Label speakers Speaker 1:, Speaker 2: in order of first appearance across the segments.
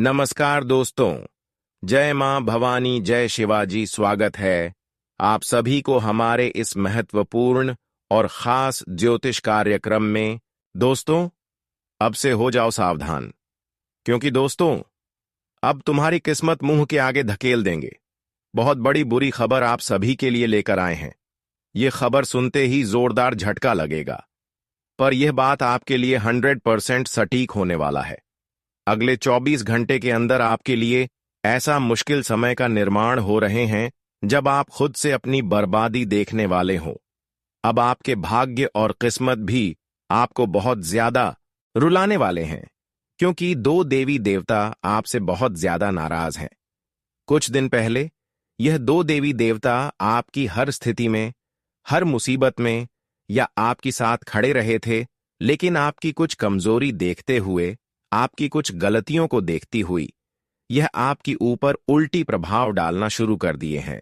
Speaker 1: नमस्कार दोस्तों। जय मां भवानी, जय शिवाजी। स्वागत है आप सभी को हमारे इस महत्वपूर्ण और खास ज्योतिष कार्यक्रम में। दोस्तों, अब से हो जाओ सावधान, क्योंकि दोस्तों अब तुम्हारी किस्मत मुंह के आगे धकेल देंगे। बहुत बड़ी बुरी खबर आप सभी के लिए लेकर आए हैं। ये खबर सुनते ही जोरदार झटका लगेगा, पर यह बात आपके लिए 100% सटीक होने वाला है। अगले 24 घंटे के अंदर आपके लिए ऐसा मुश्किल समय का निर्माण हो रहे हैं जब आप खुद से अपनी बर्बादी देखने वाले हो। अब आपके भाग्य और किस्मत भी आपको बहुत ज्यादा रुलाने वाले हैं, क्योंकि दो देवी देवता आपसे बहुत ज्यादा नाराज हैं। कुछ दिन पहले यह दो देवी देवता आपकी हर स्थिति में, हर मुसीबत में या आपके साथ खड़े रहे थे, लेकिन आपकी कुछ कमजोरी देखते हुए, आपकी कुछ गलतियों को देखती हुई, यह आपकी ऊपर उल्टी प्रभाव डालना शुरू कर दिए हैं।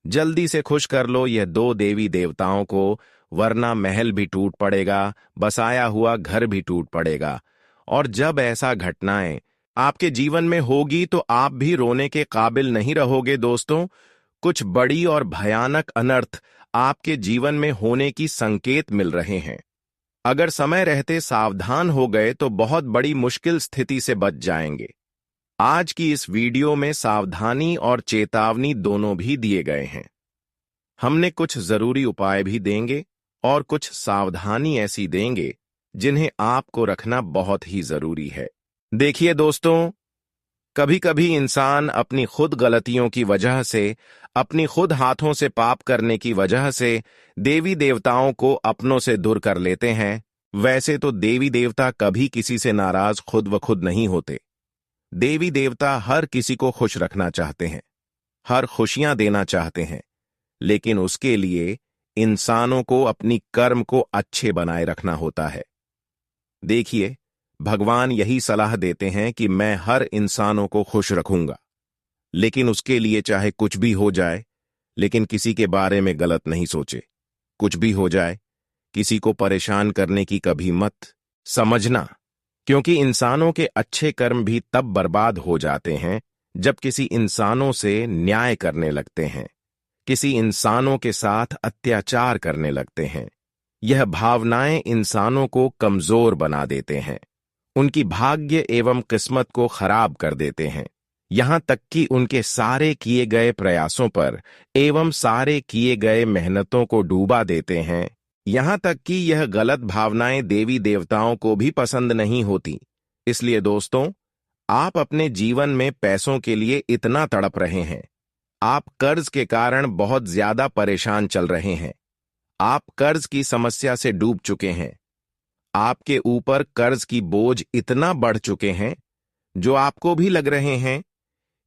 Speaker 1: जल्दी से खुश कर लो यह दो देवी देवताओं को, वरना महल भी टूट पड़ेगा, बसाया हुआ घर भी टूट पड़ेगा। और जब ऐसा घटनाएं आपके जीवन में होगी तो आप भी रोने के काबिल नहीं रहोगे दोस्तों। कुछ बड़ी और भयानक अनर्थ आपके जीवन में होने की संकेत मिल रहे हैं। अगर समय रहते सावधान हो गए तो बहुत बड़ी मुश्किल स्थिति से बच जाएंगे। आज की इस वीडियो में सावधानी और चेतावनी दोनों भी दिए गए हैं। हमने कुछ जरूरी उपाय भी देंगे और कुछ सावधानी ऐसी देंगे जिन्हें आपको रखना बहुत ही जरूरी है। देखिए दोस्तों, कभी कभी इंसान अपनी खुद गलतियों की वजह से, अपनी खुद हाथों से पाप करने की वजह से देवी देवताओं को अपनों से दूर कर लेते हैं। वैसे तो देवी देवता कभी किसी से नाराज खुद व खुद नहीं होते। देवी देवता हर किसी को खुश रखना चाहते हैं, हर खुशियां देना चाहते हैं, लेकिन उसके लिए इंसानों को अपनी कर्म को अच्छे बनाए रखना होता है। देखिए, भगवान यही सलाह देते हैं कि मैं हर इंसानों को खुश रखूंगा, लेकिन उसके लिए चाहे कुछ भी हो जाए, लेकिन किसी के बारे में गलत नहीं सोचे। कुछ भी हो जाए, किसी को परेशान करने की कभी मत समझना, क्योंकि इंसानों के अच्छे कर्म भी तब बर्बाद हो जाते हैं जब किसी इंसानों से न्याय करने लगते हैं, किसी इंसानों के साथ अत्याचार करने लगते हैं। यह भावनाएं इंसानों को कमजोर बना देते हैं, उनकी भाग्य एवं किस्मत को खराब कर देते हैं, यहां तक कि उनके सारे किए गए प्रयासों पर एवं सारे किए गए मेहनतों को डूबा देते हैं। यहां तक कि यह गलत भावनाएं देवी देवताओं को भी पसंद नहीं होती। इसलिए दोस्तों, आप अपने जीवन में पैसों के लिए इतना तड़प रहे हैं, आप कर्ज के कारण बहुत ज्यादा परेशान चल रहे हैं, आप कर्ज की समस्या से डूब चुके हैं, आपके ऊपर कर्ज की बोझ इतना बढ़ चुके हैं जो आपको भी लग रहे हैं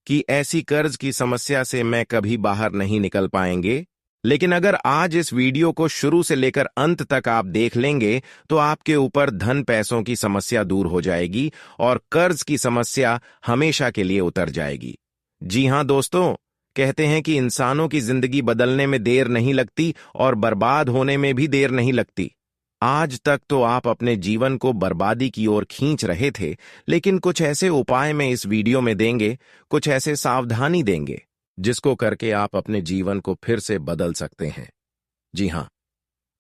Speaker 1: कि ऐसी कर्ज की समस्या से मैं कभी बाहर नहीं निकल पाएंगे। लेकिन अगर आज इस वीडियो को शुरू से लेकर अंत तक आप देख लेंगे तो आपके ऊपर धन पैसों की समस्या दूर हो जाएगी और कर्ज की समस्या हमेशा के लिए उतर जाएगी। जी हां दोस्तों, कहते हैं कि इंसानों की जिंदगी बदलने में देर नहीं लगती और बर्बाद होने में भी देर नहीं लगती। आज तक तो आप अपने जीवन को बर्बादी की ओर खींच रहे थे, लेकिन कुछ ऐसे उपाय मैं इस वीडियो में देंगे, कुछ ऐसे सावधानी देंगे जिसको करके आप अपने जीवन को फिर से बदल सकते हैं। जी हां,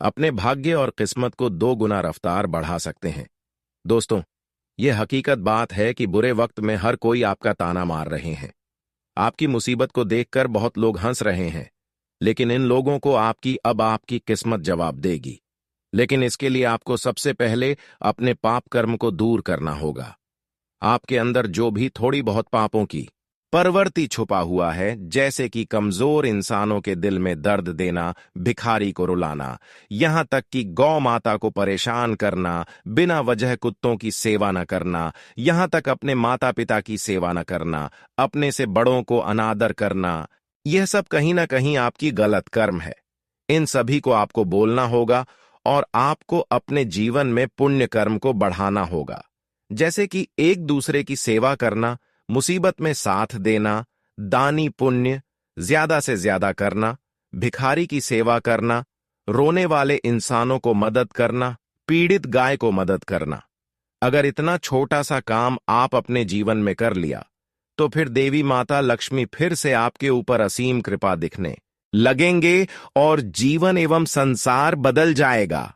Speaker 1: अपने भाग्य और किस्मत को 2 गुना रफ्तार बढ़ा सकते हैं। दोस्तों, यह हकीकत बात है कि बुरे वक्त में हर कोई आपका ताना मार रहे हैं। आपकी मुसीबत को देखकर बहुत लोग हंस रहे हैं, लेकिन इन लोगों को आपकी किस्मत जवाब देगी। लेकिन इसके लिए आपको सबसे पहले अपने पाप कर्म को दूर करना होगा। आपके अंदर जो भी थोड़ी बहुत पापों की प्रवृत्ति छुपा हुआ है, जैसे कि कमजोर इंसानों के दिल में दर्द देना, भिखारी को रुलाना, यहां तक कि गौ माता को परेशान करना, बिना वजह कुत्तों की सेवा न करना, यहां तक अपने माता पिता की सेवा न करना, अपने से बड़ों को अनादर करना, यह सब कहीं ना कहीं आपकी गलत कर्म है। इन सभी को आपको बोलना होगा और आपको अपने जीवन में पुण्य कर्म को बढ़ाना होगा, जैसे कि एक दूसरे की सेवा करना, मुसीबत में साथ देना, दानी पुण्य ज्यादा से ज्यादा करना, भिखारी की सेवा करना, रोने वाले इंसानों को मदद करना, पीड़ित गाय को मदद करना। अगर इतना छोटा सा काम आप अपने जीवन में कर लिया तो फिर देवी माता लक्ष्मी फिर से आपके ऊपर असीम कृपा दिखने लगेंगे और जीवन एवं संसार बदल जाएगा।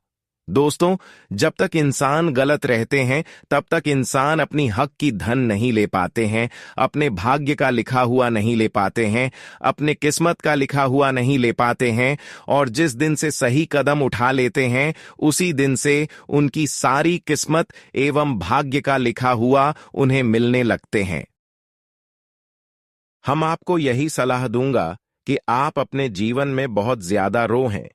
Speaker 1: दोस्तों, जब तक इंसान गलत रहते हैं तब तक इंसान अपनी हक की धन नहीं ले पाते हैं, अपने भाग्य का लिखा हुआ नहीं ले पाते हैं, अपने किस्मत का लिखा हुआ नहीं ले पाते हैं, और जिस दिन से सही कदम उठा लेते हैं उसी दिन से उनकी सारी किस्मत एवं भाग्य का लिखा हुआ उन्हें मिलने लगते हैं। हम आपको यही सलाह दूंगा कि आप अपने जीवन में बहुत ज्यादा रो हैं,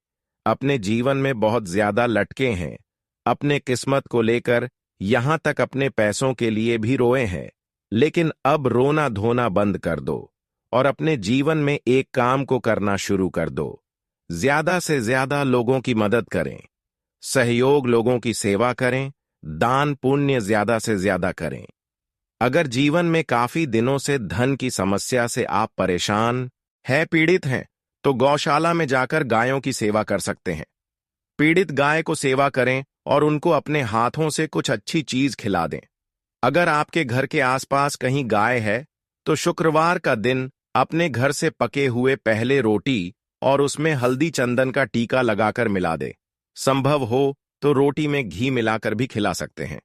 Speaker 1: अपने जीवन में बहुत ज्यादा लटके हैं, अपने किस्मत को लेकर यहां तक अपने पैसों के लिए भी रोए हैं। लेकिन अब रोना धोना बंद कर दो और अपने जीवन में एक काम को करना शुरू कर दो। ज्यादा से ज्यादा लोगों की मदद करें, सहयोग लोगों की सेवा करें, दान पुण्य ज्यादा से ज्यादा करें। अगर जीवन में काफी दिनों से धन की समस्या से आप परेशान है, पीड़ित हैं, तो गौशाला में जाकर गायों की सेवा कर सकते हैं। पीड़ित गाय को सेवा करें और उनको अपने हाथों से कुछ अच्छी चीज खिला दें। अगर आपके घर के आसपास कहीं गाय है तो शुक्रवार का दिन अपने घर से पके हुए पहले रोटी और उसमें हल्दी चंदन का टीका लगाकर मिला दे। संभव हो तो रोटी में घी मिलाकर भी खिला सकते हैं।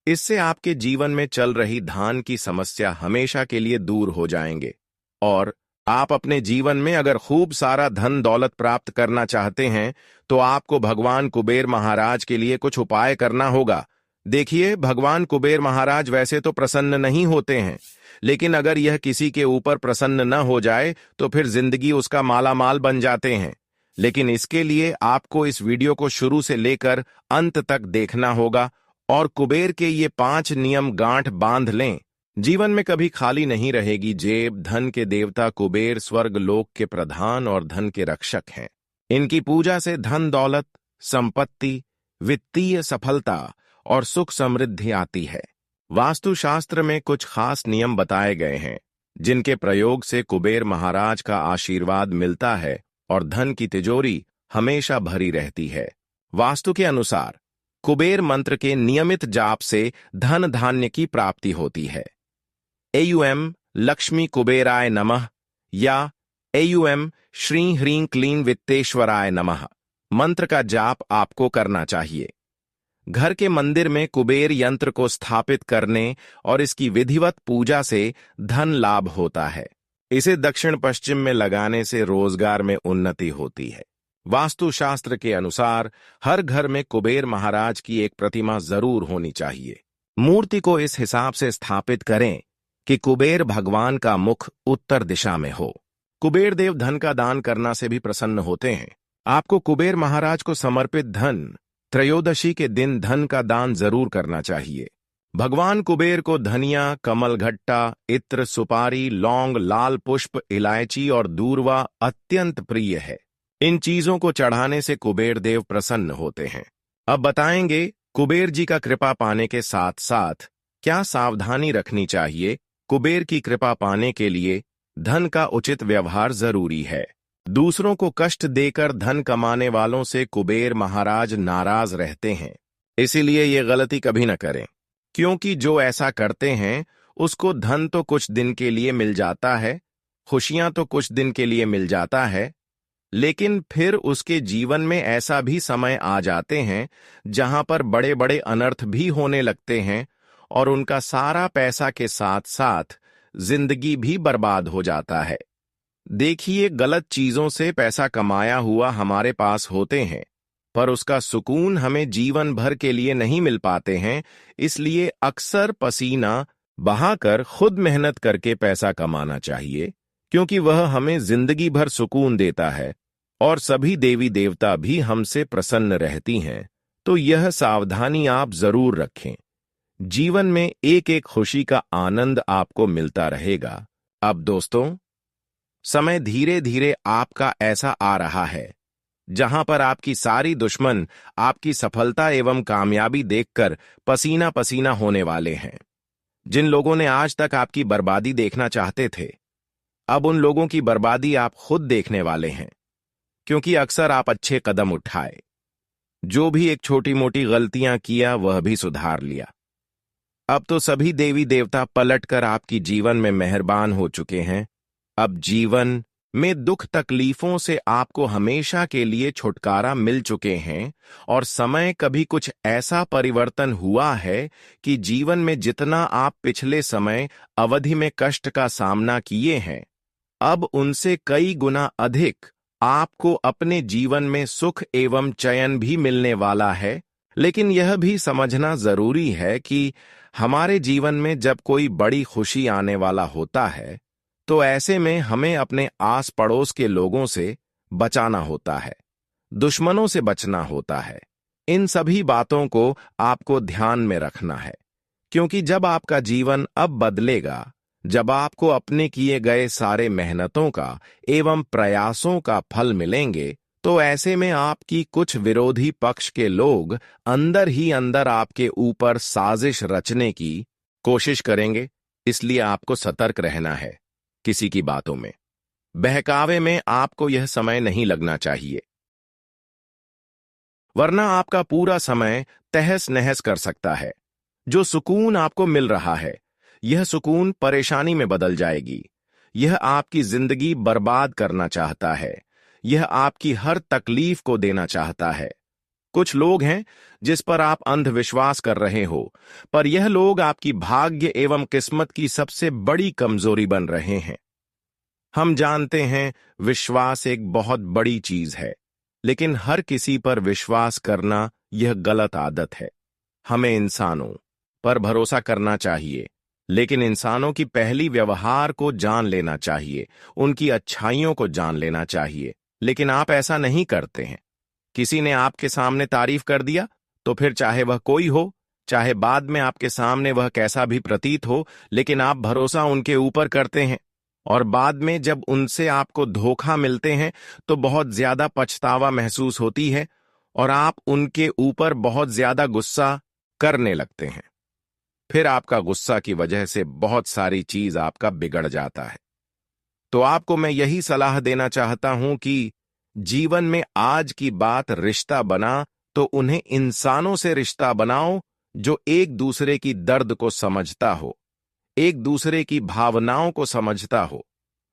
Speaker 1: इससे आपके जीवन में चल रही धान की समस्या हमेशा के लिए दूर हो जाएंगे और आप अपने जीवन में अगर खूब सारा धन दौलत प्राप्त करना चाहते हैं तो आपको भगवान कुबेर महाराज के लिए कुछ उपाय करना होगा। देखिए, भगवान कुबेर महाराज वैसे तो प्रसन्न नहीं होते हैं, लेकिन अगर यह किसी के ऊपर प्रसन्न न हो जाए तो फिर जिंदगी उसका मालामाल बन जाते हैं। लेकिन इसके लिए आपको इस वीडियो को शुरू से लेकर अंत तक देखना होगा और कुबेर के ये 5 नियम गांठ बांध लें। जीवन में कभी खाली नहीं रहेगी जेब। धन के देवता कुबेर स्वर्ग लोक के प्रधान और धन के रक्षक हैं। इनकी पूजा से धन दौलत, संपत्ति, वित्तीय सफलता और सुख समृद्धि आती है। वास्तुशास्त्र में कुछ खास नियम बताए गए हैं जिनके प्रयोग से कुबेर महाराज का आशीर्वाद मिलता है और धन की तिजोरी हमेशा भरी रहती है। वास्तु के अनुसार कुबेर मंत्र के नियमित जाप से धन धान्य की प्राप्ति होती है। एयूएम लक्ष्मी कुबेराय नमः या एयूएम श्री ह्रीं क्लीं वित्तेश्वराय नमः मंत्र का जाप आपको करना चाहिए। घर के मंदिर में कुबेर यंत्र को स्थापित करने और इसकी विधिवत पूजा से धन लाभ होता है। इसे दक्षिण पश्चिम में लगाने से रोजगार में उन्नति होती है। वास्तुशास्त्र के अनुसार हर घर में कुबेर महाराज की एक प्रतिमा जरूर होनी चाहिए। मूर्ति को इस हिसाब से स्थापित करें कि कुबेर भगवान का मुख उत्तर दिशा में हो। कुबेर देव धन का दान करना से भी प्रसन्न होते हैं। आपको कुबेर महाराज को समर्पित धन त्रयोदशी के दिन धन का दान जरूर करना चाहिए। भगवान कुबेर को धनिया, कमलघट्टा, इत्र, सुपारी, लौंग, लाल पुष्प, इलायची और दूर्वा अत्यंत प्रिय है। इन चीजों को चढ़ाने से कुबेर देव प्रसन्न होते हैं। अब बताएंगे कुबेर जी का कृपा पाने के साथ साथ क्या सावधानी रखनी चाहिए। कुबेर की कृपा पाने के लिए धन का उचित व्यवहार जरूरी है। दूसरों को कष्ट देकर धन कमाने वालों से कुबेर महाराज नाराज रहते हैं। इसीलिए ये गलती कभी न करें, क्योंकि जो ऐसा करते हैं उसको धन तो कुछ दिन के लिए मिल जाता है, खुशियां तो कुछ दिन के लिए मिल जाता है, लेकिन फिर उसके जीवन में ऐसा भी समय आ जाते हैं जहां पर बड़े बड़े अनर्थ भी होने लगते हैं और उनका सारा पैसा के साथ साथ जिंदगी भी बर्बाद हो जाता है। देखिए, गलत चीजों से पैसा कमाया हुआ हमारे पास होते हैं, पर उसका सुकून हमें जीवन भर के लिए नहीं मिल पाते हैं। इसलिए अक्सर पसीना बहाकर खुद मेहनत करके पैसा कमाना चाहिए, क्योंकि वह हमें जिंदगी भर सुकून देता है और सभी देवी देवता भी हमसे प्रसन्न रहती हैं। तो यह सावधानी आप जरूर रखें। जीवन में एक एक खुशी का आनंद आपको मिलता रहेगा। अब दोस्तों, समय धीरे धीरे आपका ऐसा आ रहा है जहां पर आपकी सारी दुश्मन आपकी सफलता एवं कामयाबी देखकर पसीना पसीना होने वाले हैं। जिन लोगों ने आज तक आपकी बर्बादी देखना चाहते थे, अब उन लोगों की बर्बादी आप खुद देखने वाले हैं, क्योंकि अक्सर आप अच्छे कदम उठाए। जो भी एक छोटी मोटी गलतियां किया वह भी सुधार लिया। अब तो सभी देवी देवता पलटकर आपकी जीवन में मेहरबान हो चुके हैं। अब जीवन में दुख तकलीफों से आपको हमेशा के लिए छुटकारा मिल चुके हैं और समय कभी कुछ ऐसा परिवर्तन हुआ है कि जीवन में जितना आप पिछले समय अवधि में कष्ट का सामना किए हैं, अब उनसे कई गुना अधिक आपको अपने जीवन में सुख एवं चयन भी मिलने वाला है। लेकिन यह भी समझना जरूरी है कि हमारे जीवन में जब कोई बड़ी खुशी आने वाला होता है, तो ऐसे में हमें अपने आस पड़ोस के लोगों से बचाना होता है, दुश्मनों से बचना होता है। इन सभी बातों को आपको ध्यान में रखना है, क्योंकि जब आपका जीवन अब बदलेगा, जब आपको अपने किए गए सारे मेहनतों का एवं प्रयासों का फल मिलेंगे, तो ऐसे में आपकी कुछ विरोधी पक्ष के लोग अंदर ही अंदर आपके ऊपर साजिश रचने की कोशिश करेंगे। इसलिए आपको सतर्क रहना है। किसी की बातों में, बहकावे में आपको यह समय नहीं लगना चाहिए, वरना आपका पूरा समय तहस नहस कर सकता है। जो सुकून आपको मिल रहा है, यह सुकून परेशानी में बदल जाएगी। यह आपकी जिंदगी बर्बाद करना चाहता है। यह आपकी हर तकलीफ को देना चाहता है। कुछ लोग हैं जिस पर आप अंधविश्वास कर रहे हो, पर यह लोग आपकी भाग्य एवं किस्मत की सबसे बड़ी कमजोरी बन रहे हैं। हम जानते हैं विश्वास एक बहुत बड़ी चीज है, लेकिन हर किसी पर विश्वास करना यह गलत आदत है। हमें इंसानों पर भरोसा करना चाहिए, लेकिन इंसानों की पहली व्यवहार को जान लेना चाहिए, उनकी अच्छाइयों को जान लेना चाहिए। लेकिन आप ऐसा नहीं करते हैं। किसी ने आपके सामने तारीफ कर दिया, तो फिर चाहे वह कोई हो, चाहे बाद में आपके सामने वह कैसा भी प्रतीत हो, लेकिन आप भरोसा उनके ऊपर करते हैं। और बाद में जब उनसे आपको धोखा मिलते हैं, तो बहुत ज्यादा पछतावा महसूस होती है और आप उनके ऊपर बहुत ज्यादा गुस्सा करने लगते हैं। फिर आपका गुस्सा की वजह से बहुत सारी चीज आपका बिगड़ जाता है। तो आपको मैं यही सलाह देना चाहता हूं कि जीवन में आज की बात रिश्ता बना, तो उन्हें इंसानों से रिश्ता बनाओ जो एक दूसरे की दर्द को समझता हो, एक दूसरे की भावनाओं को समझता हो,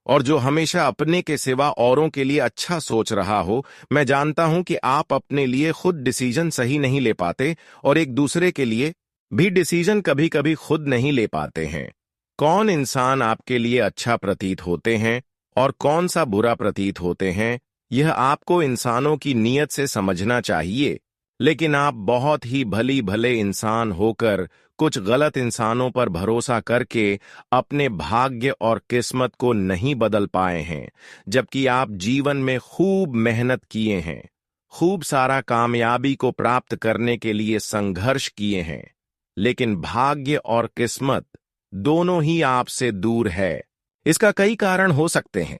Speaker 1: और जो हमेशा अपने के सिवा औरों के लिए अच्छा सोच रहा हो। मैं जानता हूं कि आप अपने लिए खुद डिसीजन सही नहीं ले पाते और एक दूसरे के लिए भी डिसीजन कभी कभी खुद नहीं ले पाते हैं। कौन इंसान आपके लिए अच्छा प्रतीत होते हैं और कौन सा बुरा प्रतीत होते हैं, यह आपको इंसानों की नीयत से समझना चाहिए। लेकिन आप बहुत ही भली भले इंसान होकर कुछ गलत इंसानों पर भरोसा करके अपने भाग्य और किस्मत को नहीं बदल पाए हैं, जबकि आप जीवन में खूब मेहनत किए हैं, खूब सारा कामयाबी को प्राप्त करने के लिए संघर्ष किए हैं, लेकिन भाग्य और किस्मत दोनों ही आपसे दूर है। इसका कई कारण हो सकते हैं।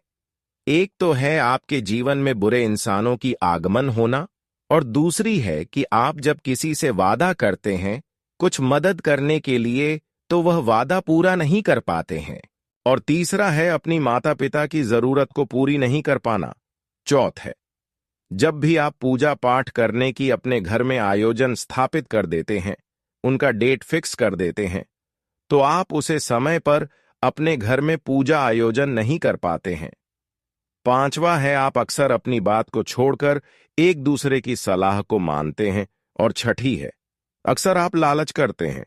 Speaker 1: एक तो है आपके जीवन में बुरे इंसानों की आगमन होना, और दूसरी है कि आप जब किसी से वादा करते हैं कुछ मदद करने के लिए, तो वह वादा पूरा नहीं कर पाते हैं। और तीसरा है अपनी माता पिता की जरूरत को पूरी नहीं कर पाना। चौथ है, जब भी आप पूजा पाठ करने की अपने घर में आयोजन स्थापित कर देते हैं, उनका डेट फिक्स कर देते हैं, तो आप उसे समय पर अपने घर में पूजा आयोजन नहीं कर पाते हैं। पांचवा है, आप अक्सर अपनी बात को छोड़कर एक दूसरे की सलाह को मानते हैं। और छठी है, अक्सर आप लालच करते हैं।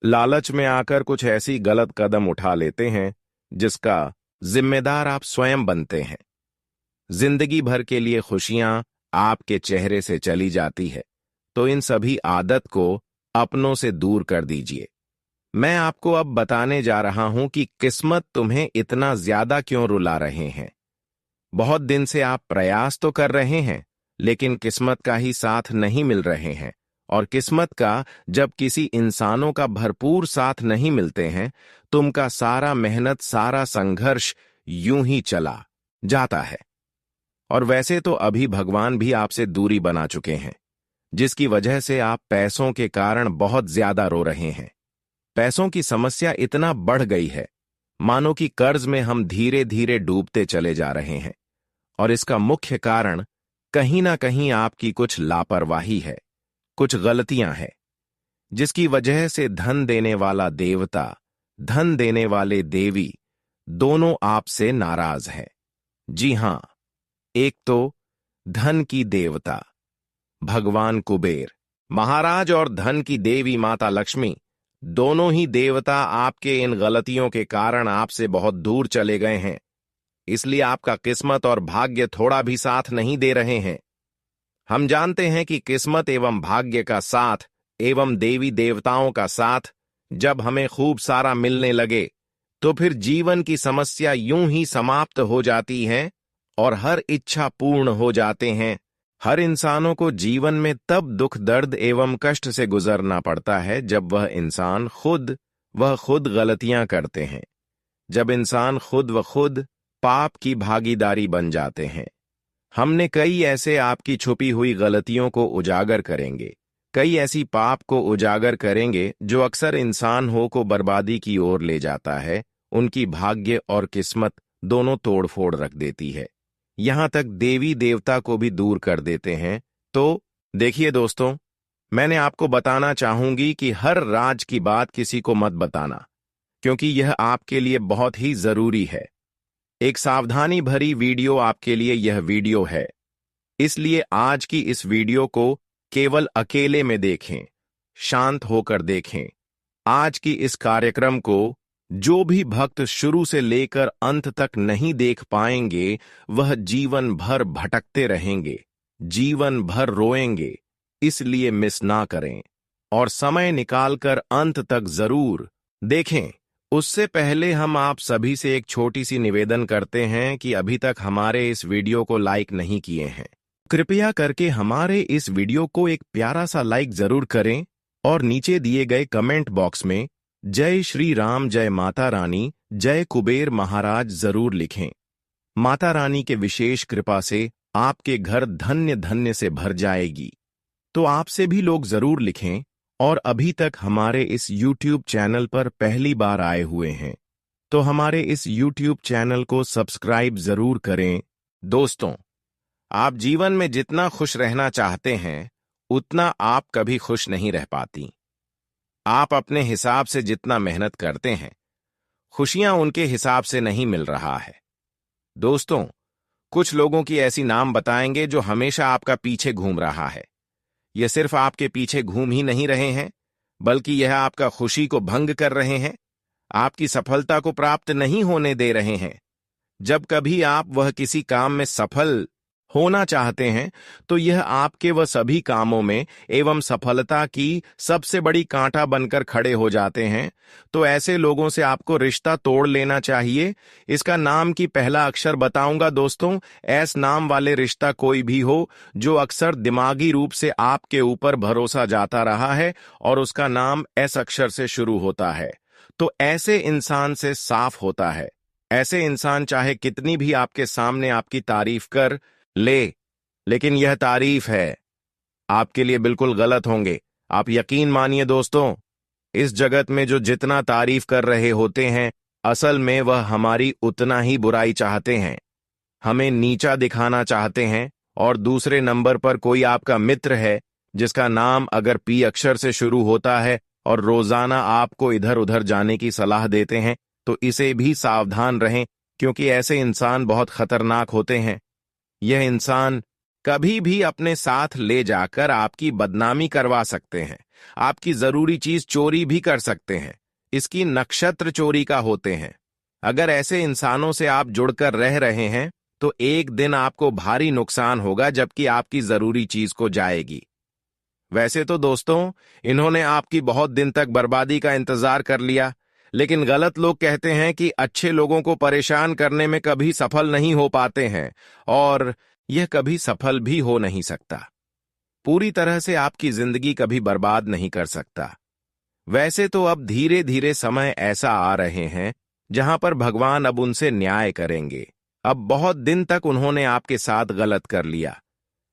Speaker 1: लालच में आकर कुछ ऐसी गलत कदम उठा लेते हैं जिसका जिम्मेदार आप स्वयं बनते हैं। जिंदगी भर के लिए खुशियां आपके चेहरे से चली जाती है, तो इन सभी आदत को अपनों से दूर कर दीजिए। मैं आपको अब बताने जा रहा हूं कि किस्मत तुम्हें इतना ज्यादा क्यों रुला रहे हैं। बहुत दिन से आप प्रयास तो कर रहे हैं, लेकिन किस्मत का ही साथ नहीं मिल रहे हैं। और किस्मत का जब किसी इंसानों का भरपूर साथ नहीं मिलते हैं, तुमका सारा मेहनत, सारा संघर्ष यूं ही चला जाता है। और वैसे तो अभी भगवान भी आपसे दूरी बना चुके हैं, जिसकी वजह से आप पैसों के कारण बहुत ज्यादा रो रहे हैं। पैसों की समस्या इतना बढ़ गई है, मानो कि कर्ज में हम धीरे धीरे डूबते चले जा रहे हैं। और इसका मुख्य कारण कहीं ना कहीं आपकी कुछ लापरवाही है, कुछ गलतियां हैं। जिसकी वजह से धन देने वाला देवता, धन देने वाले देवी दोनों आपसे नाराज हैं। जी हां, एक तो धन की देवता भगवान कुबेर महाराज और धन की देवी माता लक्ष्मी, दोनों ही देवता आपके इन गलतियों के कारण आपसे बहुत दूर चले गए हैं। इसलिए आपका किस्मत और भाग्य थोड़ा भी साथ नहीं दे रहे हैं। हम जानते हैं कि किस्मत एवं भाग्य का साथ एवं देवी देवताओं का साथ जब हमें खूब सारा मिलने लगे तो फिर जीवन की समस्या यूं ही समाप्त हो जाती है और हर इच्छा पूर्ण हो जाते हैं। हर इंसानों को जीवन में तब दुख दर्द एवं कष्ट से गुजरना पड़ता है जब वह इंसान खुद गलतियां करते हैं, जब इंसान खुद व खुद पाप की भागीदारी बन जाते हैं। हमने कई ऐसे आपकी छुपी हुई गलतियों को उजागर करेंगे, कई ऐसी पाप को उजागर करेंगे जो अक्सर इंसान को बर्बादी की ओर ले जाता है, उनकी भाग्य और किस्मत दोनों तोड़ फोड़ रख देती है, यहां तक देवी देवता को भी दूर कर देते हैं। तो देखिए दोस्तों, मैंने आपको बताना चाहूंगी कि हर राज की बात किसी को मत बताना, क्योंकि यह आपके लिए बहुत ही जरूरी है। एक सावधानी भरी वीडियो आपके लिए यह वीडियो है, इसलिए आज की इस वीडियो को केवल अकेले में देखें, शांत होकर देखें। आज की इस कार्यक्रम को जो भी भक्त शुरू से लेकर अंत तक नहीं देख पाएंगे वह जीवन भर भटकते रहेंगे, जीवन भर रोएंगे। इसलिए मिस ना करें और समय निकालकर अंत तक जरूर देखें। उससे पहले हम आप सभी से एक छोटी सी निवेदन करते हैं कि अभी तक हमारे इस वीडियो को लाइक नहीं किए हैं, कृपया करके हमारे इस वीडियो को एक प्यारा सा लाइक जरूर करें और नीचे दिए गए कमेंट बॉक्स में जय श्री राम, जय माता रानी, जय कुबेर महाराज जरूर लिखें। माता रानी के विशेष कृपा से आपके घर धन्य धन्य से भर जाएगी। तो आपसे भी लोग जरूर लिखें और अभी तक हमारे इस YouTube चैनल पर पहली बार आए हुए हैं तो हमारे इस YouTube चैनल को सब्सक्राइब जरूर करें। दोस्तों, आप जीवन में जितना खुश रहना चाहते हैं उतना आप कभी खुश नहीं रह पाती। आप अपने हिसाब से जितना मेहनत करते हैं, खुशियां उनके हिसाब से नहीं मिल रहा है। दोस्तों, कुछ लोगों की ऐसी नाम बताएंगे जो हमेशा आपका पीछे घूम रहा है। यह सिर्फ आपके पीछे घूम ही नहीं रहे हैं, बल्कि यह आपका खुशी को भंग कर रहे हैं, आपकी सफलता को प्राप्त नहीं होने दे रहे हैं। जब कभी आप वह किसी काम में सफल होना चाहते हैं तो यह आपके वह सभी कामों में एवं सफलता की सबसे बड़ी कांटा बनकर खड़े हो जाते हैं। तो ऐसे लोगों से आपको रिश्ता तोड़ लेना चाहिए। इसका नाम की पहला अक्षर बताऊंगा दोस्तों। एस नाम वाले रिश्ता कोई भी हो जो अक्सर दिमागी रूप से आपके ऊपर भरोसा जाता रहा है और उसका नाम एस अक्षर से शुरू होता है, तो ऐसे इंसान से साफ होता है। ऐसे इंसान चाहे कितनी भी आपके सामने आपकी तारीफ कर ले, लेकिन यह तारीफ है आपके लिए बिल्कुल गलत होंगे। आप यकीन मानिए दोस्तों, इस जगत में जो जितना तारीफ कर रहे होते हैं असल में वह हमारी उतना ही बुराई चाहते हैं, हमें नीचा दिखाना चाहते हैं। और दूसरे नंबर पर कोई आपका मित्र है जिसका नाम अगर पी अक्षर से शुरू होता है और रोजाना आपको इधर उधर जाने की सलाह देते हैं, तो इसे भी सावधान रहें, क्योंकि ऐसे इंसान बहुत खतरनाक होते हैं। यह इंसान कभी भी अपने साथ ले जाकर आपकी बदनामी करवा सकते हैं, आपकी जरूरी चीज चोरी भी कर सकते हैं। इसकी नक्षत्र चोरी का होते हैं। अगर ऐसे इंसानों से आप जुड़कर रह रहे हैं तो एक दिन आपको भारी नुकसान होगा, जबकि आपकी जरूरी चीज को जाएगी। वैसे तो दोस्तों, इन्होंने आपकी बहुत दिन तक बर्बादी का इंतजार कर लिया, लेकिन गलत लोग कहते हैं कि अच्छे लोगों को परेशान करने में कभी सफल नहीं हो पाते हैं, और यह कभी सफल भी हो नहीं सकता। पूरी तरह से आपकी जिंदगी कभी बर्बाद नहीं कर सकता। वैसे तो अब धीरे धीरे समय ऐसा आ रहे हैं जहां पर भगवान अब उनसे न्याय करेंगे। अब बहुत दिन तक उन्होंने आपके साथ गलत कर लिया,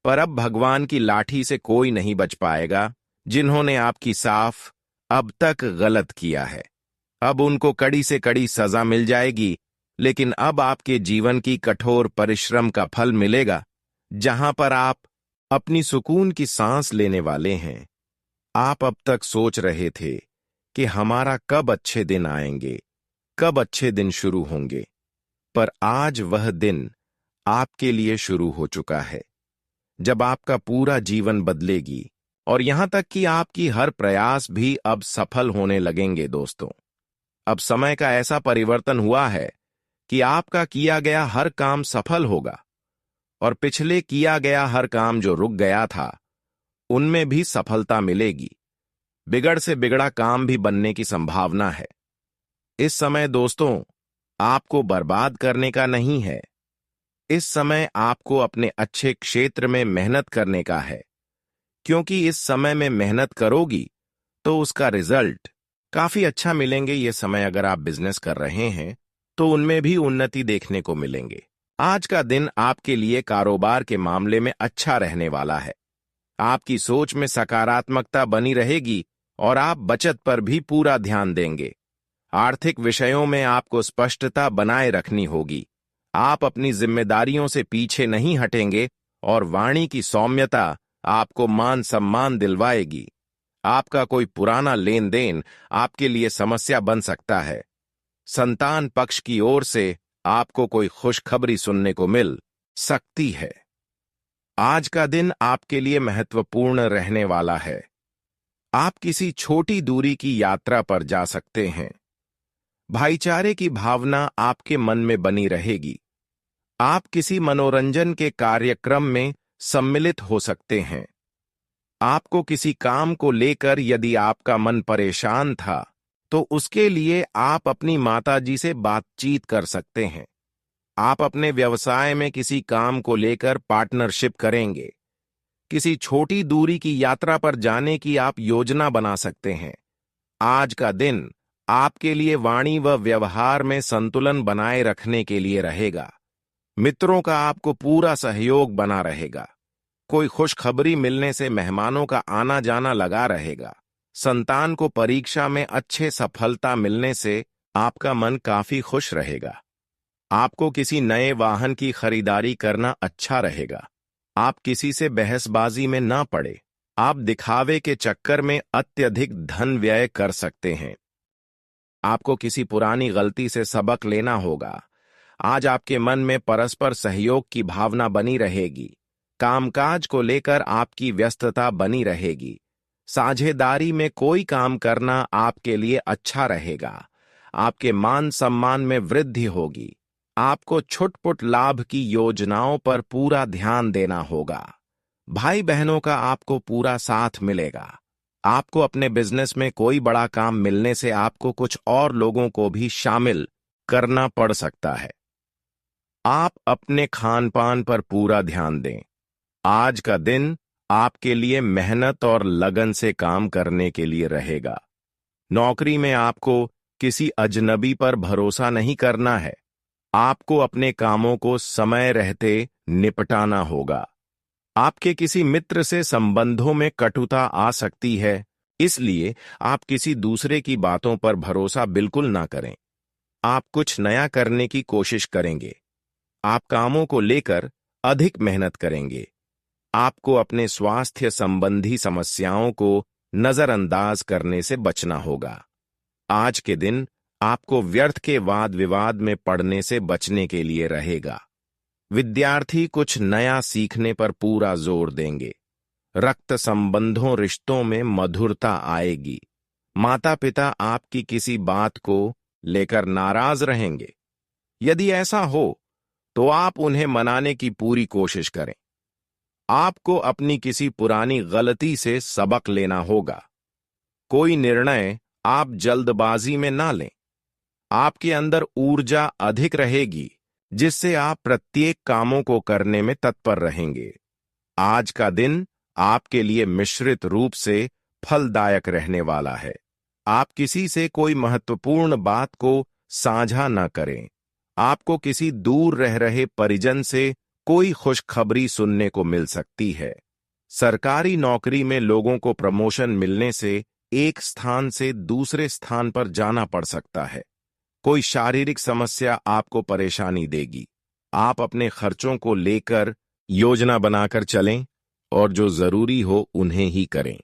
Speaker 1: पर अब भगवान की लाठी से कोई नहीं बच पाएगा जिन्होंने आपकी साफ अब तक गलत किया है। अब उनको कड़ी से कड़ी सजा मिल जाएगी, लेकिन अब आपके जीवन की कठोर परिश्रम का फल मिलेगा, जहां पर आप अपनी सुकून की सांस लेने वाले हैं। आप अब तक सोच रहे थे कि हमारा कब अच्छे दिन आएंगे, कब अच्छे दिन शुरू होंगे, पर आज वह दिन आपके लिए शुरू हो चुका है, जब आपका पूरा जीवन बदलेगी और यहां तक कि आपकी हर प्रयास भी अब सफल होने लगेंगे दोस्तों। अब समय का ऐसा परिवर्तन हुआ है कि आपका किया गया हर काम सफल होगा और पिछले किया गया हर काम जो रुक गया था, उनमें भी सफलता मिलेगी। बिगड़ से बिगड़ा काम भी बनने की संभावना है। इस समय दोस्तों, आपको बर्बाद करने का नहीं है। इस समय आपको अपने अच्छे क्षेत्र में मेहनत करने का है, क्योंकि इस समय में मेहनत करोगी तो उसका रिजल्ट काफी अच्छा मिलेंगे। ये समय अगर आप बिजनेस कर रहे हैं तो उनमें भी उन्नति देखने को मिलेंगे। आज का दिन आपके लिए कारोबार के मामले में अच्छा रहने वाला है। आपकी सोच में सकारात्मकता बनी रहेगी और आप बचत पर भी पूरा ध्यान देंगे। आर्थिक विषयों में आपको स्पष्टता बनाए रखनी होगी। आप अपनी जिम्मेदारियों से पीछे नहीं हटेंगे और वाणी की सौम्यता आपको मान सम्मान दिलवाएगी। आपका कोई पुराना लेन देन आपके लिए समस्या बन सकता है। संतान पक्ष की ओर से आपको कोई खुशखबरी सुनने को मिल सकती है। आज का दिन आपके लिए महत्वपूर्ण रहने वाला है। आप किसी छोटी दूरी की यात्रा पर जा सकते हैं। भाईचारे की भावना आपके मन में बनी रहेगी। आप किसी मनोरंजन के कार्यक्रम में सम्मिलित हो सकते हैं। आपको किसी काम को लेकर यदि आपका मन परेशान था, तो उसके लिए आप अपनी माताजी से बातचीत कर सकते हैं। आप अपने व्यवसाय में किसी काम को लेकर पार्टनरशिप करेंगे। किसी छोटी दूरी की यात्रा पर जाने की आप योजना बना सकते हैं। आज का दिन आपके लिए वाणी व व्यवहार में संतुलन बनाए रखने के लिए रहेगा। मित्रों का आपको पूरा सहयोग बना रहेगा। कोई खुशखबरी मिलने से मेहमानों का आना जाना लगा रहेगा। संतान को परीक्षा में अच्छे सफलता मिलने से आपका मन काफी खुश रहेगा। आपको किसी नए वाहन की खरीदारी करना अच्छा रहेगा। आप किसी से बहसबाजी में ना पड़े। आप दिखावे के चक्कर में अत्यधिक धन व्यय कर सकते हैं। आपको किसी पुरानी गलती से सबक लेना होगा। आज आपके मन में परस्पर सहयोग की भावना बनी रहेगी। कामकाज को लेकर आपकी व्यस्तता बनी रहेगी। साझेदारी में कोई काम करना आपके लिए अच्छा रहेगा। आपके मान सम्मान में वृद्धि होगी। आपको छुटपुट लाभ की योजनाओं पर पूरा ध्यान देना होगा। भाई बहनों का आपको पूरा साथ मिलेगा। आपको अपने बिजनेस में कोई बड़ा काम मिलने से आपको कुछ और लोगों को भी शामिल करना पड़ सकता है। आप अपने खान पान पर पूरा ध्यान दें। आज का दिन आपके लिए मेहनत और लगन से काम करने के लिए रहेगा। नौकरी में आपको किसी अजनबी पर भरोसा नहीं करना है। आपको अपने कामों को समय रहते निपटाना होगा। आपके किसी मित्र से संबंधों में कटुता आ सकती है, इसलिए आप किसी दूसरे की बातों पर भरोसा बिल्कुल ना करें। आप कुछ नया करने की कोशिश करेंगे। आप कामों को लेकर अधिक मेहनत करेंगे। आपको अपने स्वास्थ्य संबंधी समस्याओं को नजरअंदाज करने से बचना होगा। आज के दिन आपको व्यर्थ के वाद विवाद में पड़ने से बचने के लिए रहेगा। विद्यार्थी कुछ नया सीखने पर पूरा जोर देंगे। रक्त संबंधों रिश्तों में मधुरता आएगी। माता पिता आपकी किसी बात को लेकर नाराज रहेंगे। यदि ऐसा हो तो आप उन्हें मनाने की पूरी कोशिश करें। आपको अपनी किसी पुरानी गलती से सबक लेना होगा। कोई निर्णय आप जल्दबाजी में ना लें। आपके अंदर ऊर्जा अधिक रहेगी, जिससे आप प्रत्येक कामों को करने में तत्पर रहेंगे। आज का दिन आपके लिए मिश्रित रूप से फलदायक रहने वाला है। आप किसी से कोई महत्वपूर्ण बात को साझा न करें। आपको किसी दूर रह रहे परिजन से कोई खुशखबरी सुनने को मिल सकती है। सरकारी नौकरी में लोगों को प्रमोशन मिलने से एक स्थान से दूसरे स्थान पर जाना पड़ सकता है। कोई शारीरिक समस्या आपको परेशानी देगी। आप अपने खर्चों को लेकर योजना बनाकर चलें और जो जरूरी हो उन्हें ही करें।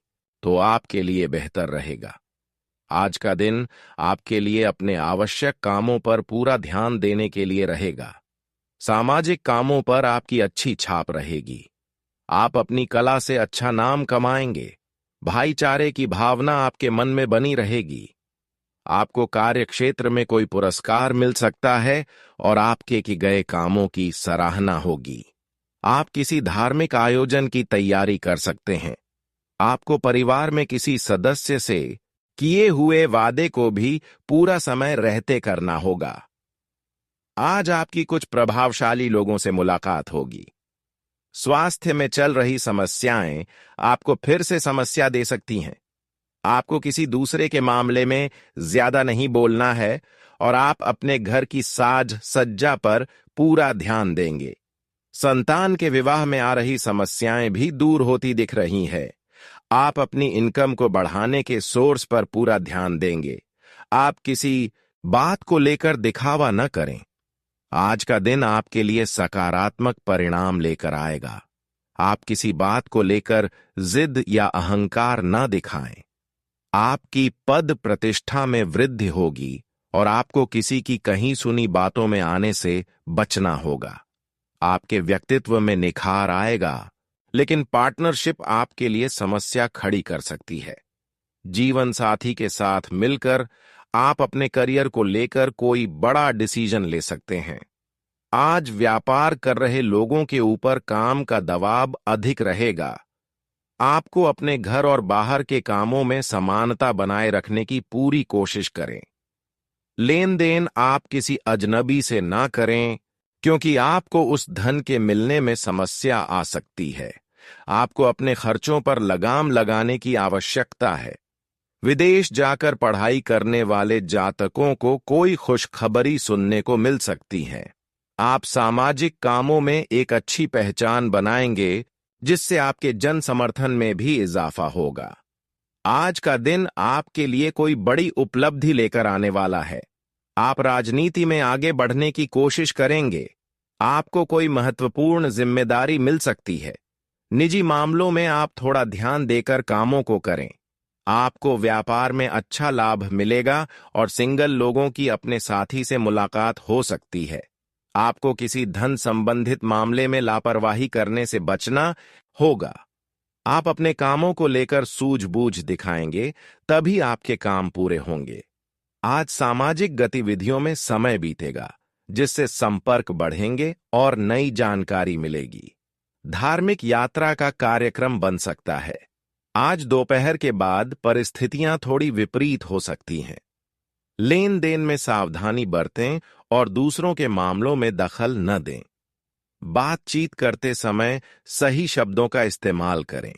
Speaker 1: तो आपके लिए बेहतर रहेगा। आज का दिन आपके लिए अपने आवश्यक कामों पर पूरा ध्यान देने के लिए रहेगा। सामाजिक कामों पर आपकी अच्छी छाप रहेगी। आप अपनी कला से अच्छा नाम कमाएंगे। भाईचारे की भावना आपके मन में बनी रहेगी। आपको कार्य क्षेत्र में कोई पुरस्कार मिल सकता है और आपके किए गए कामों की सराहना होगी। आप किसी धार्मिक आयोजन की तैयारी कर सकते हैं। आपको परिवार में किसी सदस्य से किए हुए वादे को भी पूरा समय रहते करना होगा। आज आपकी कुछ प्रभावशाली लोगों से मुलाकात होगी। स्वास्थ्य में चल रही समस्याएं आपको फिर से समस्या दे सकती हैं। आपको किसी दूसरे के मामले में ज्यादा नहीं बोलना है और आप अपने घर की साज सज्जा पर पूरा ध्यान देंगे। संतान के विवाह में आ रही समस्याएं भी दूर होती दिख रही है। आप अपनी इनकम को बढ़ाने के सोर्स पर पूरा ध्यान देंगे। आप किसी बात को लेकर दिखावा न करें। आज का दिन आपके लिए सकारात्मक परिणाम लेकर आएगा। आप किसी बात को लेकर जिद या अहंकार न दिखाएं। आपकी पद प्रतिष्ठा में वृद्धि होगी और आपको किसी की कहीं सुनी बातों में आने से बचना होगा। आपके व्यक्तित्व में निखार आएगा, लेकिन पार्टनरशिप आपके लिए समस्या खड़ी कर सकती है। जीवन साथी के साथ मिलकर आप अपने करियर को लेकर कोई बड़ा डिसीजन ले सकते हैं। आज व्यापार कर रहे लोगों के ऊपर काम का दबाव अधिक रहेगा। आपको अपने घर और बाहर के कामों में समानता बनाए रखने की पूरी कोशिश करें। लेन देन आप किसी अजनबी से ना करें, क्योंकि आपको उस धन के मिलने में समस्या आ सकती है। आपको अपने खर्चों पर लगाम लगाने की आवश्यकता है। विदेश जाकर पढ़ाई करने वाले जातकों को कोई खुशखबरी सुनने को मिल सकती है। आप सामाजिक कामों में एक अच्छी पहचान बनाएंगे, जिससे आपके जन समर्थन में भी इजाफा होगा। आज का दिन आपके लिए कोई बड़ी उपलब्धि लेकर आने वाला है। आप राजनीति में आगे बढ़ने की कोशिश करेंगे। आपको कोई महत्वपूर्ण जिम्मेदारी मिल सकती है। निजी मामलों में आप थोड़ा ध्यान देकर कामों को करें। आपको व्यापार में अच्छा लाभ मिलेगा और सिंगल लोगों की अपने साथी से मुलाकात हो सकती है। आपको किसी धन संबंधित मामले में लापरवाही करने से बचना होगा। आप अपने कामों को लेकर सूझबूझ दिखाएंगे, तभी आपके काम पूरे होंगे। आज सामाजिक गतिविधियों में समय बीतेगा, जिससे संपर्क बढ़ेंगे और नई जानकारी मिलेगी। धार्मिक यात्रा का कार्यक्रम बन सकता है। आज दोपहर के बाद परिस्थितियां थोड़ी विपरीत हो सकती हैं। लेन देन में सावधानी बरतें और दूसरों के मामलों में दखल न दें। बातचीत करते समय सही शब्दों का इस्तेमाल करें।